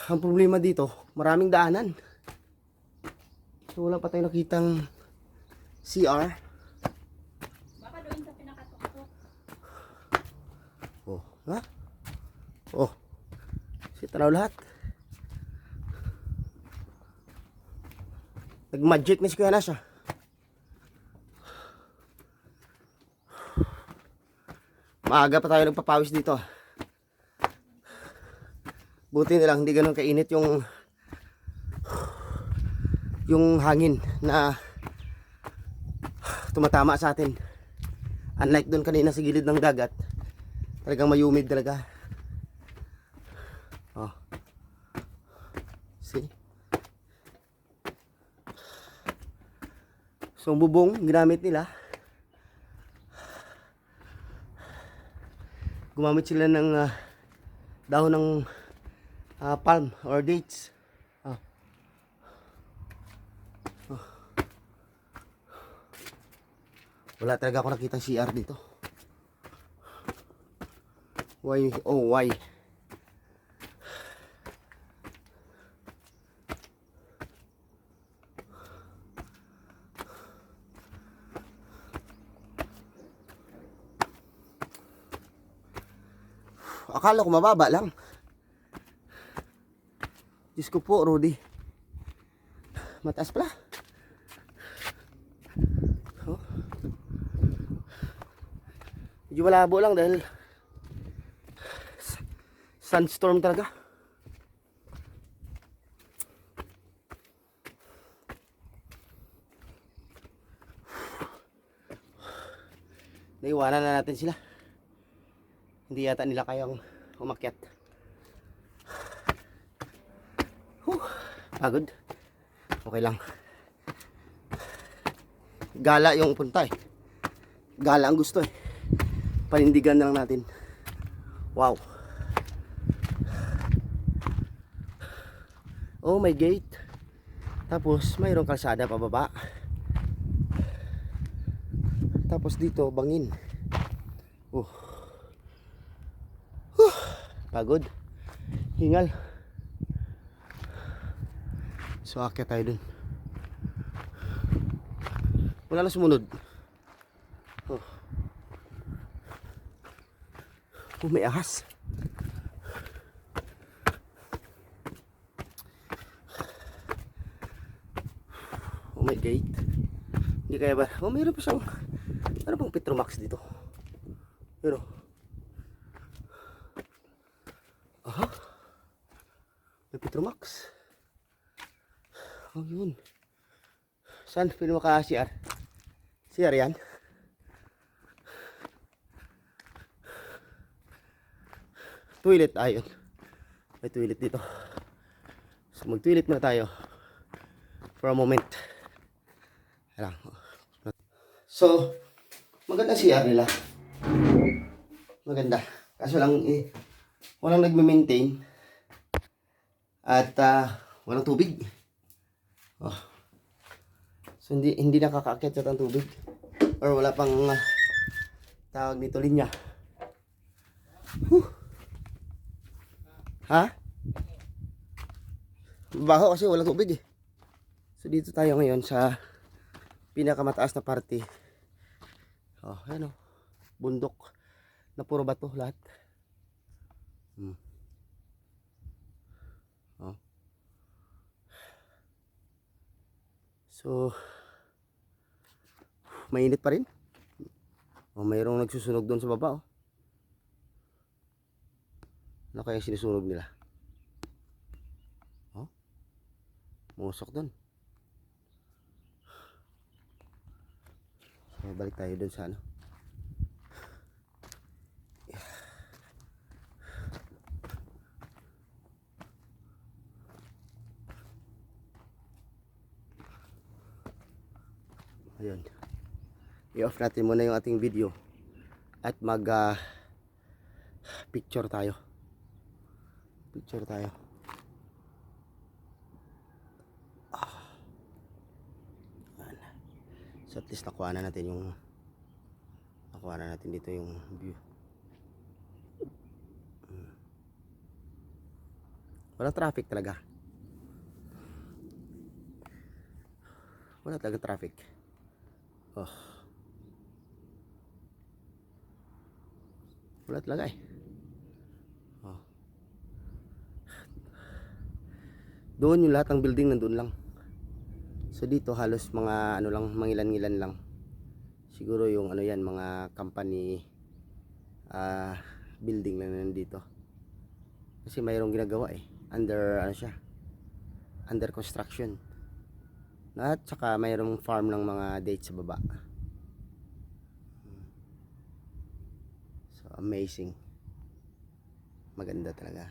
Ang problema dito, maraming daanan. So wala pa tayong nakitang CR. Baka doon sa pinakatuktok. Oh, ha? Oh. Tanaw lahat. Nag-magic na si Kuya Nasha. Maaga pa tayo nagpapawis dito. Buti na lang hindi ganun kainit yung hangin na tumatama sa atin. Unlike doon kanina sa gilid ng dagat, talagang mayumid talaga. Oh. See? So ang bubong ginamit nila, gumamit sila ng dahon ng palm or dates. Wala talaga ako nakitang CR dito. Why? Oh, why? Akala ko mababa lang. Diyos ko po, Rudy. Mataas pala. Oh. Medyo malabo lang dahil sandstorm talaga. Naiwanan na natin sila. Hindi yata nila kayang umakyat. Pagod. Okay lang. Gala yung punta eh. Gala ang gusto eh. Panindigan na lang natin. Wow. Oh, may gate. Tapos mayroong kalsada pababa. Tapos dito bangin. Pagod. Hingal. So akyat tayo dun. Wala na sumunod. Oh, may ahas. Oh, may gate. Hindi kaya ba? Oh, mayroon pa siyang ano bang Petromax dito? Pero aha, may Petromax. Oh, yun. Saan? Pwede maka-CR? CR yan? Toilet, ayun. May toilet dito. So mag-toilet muna tayo for a moment. Ayan. So maganda CR nila. Maganda. Kaso lang walang nagme-maintain at walang tubig. Oh. So hindi nakakaakyat sa tubig or wala pang tawag dito linya. Ha? Baho kasi walang tubig eh. So dito tayo ngayon sa pinakamataas na parte. Oh, ayan oh. Bundok na puro bato lahat. Oh. So mainit pa rin. Oh, mayroong nagsusunog doon sa baba oh. Ano kaya sinusunog nila? Oh. Musok doon. So balik tayo doon sa ano. Ayun. I-off natin muna yung ating video at mag picture tayo. Picture tayo. So at least nakuha na natin dito yung view. Walang traffic talaga. Wala talaga traffic. Oh. Wala talaga eh. Oh. Doon yung lahat ng building nandun lang. So dito halos mga ano lang, mangilan-ngilan lang. Siguro yung ano yan, mga company building lang nandito. Kasi mayroong ginagawa eh. Under ano siya? Under construction. At saka mayroong farm ng mga dates sa baba. So amazing. Maganda talaga.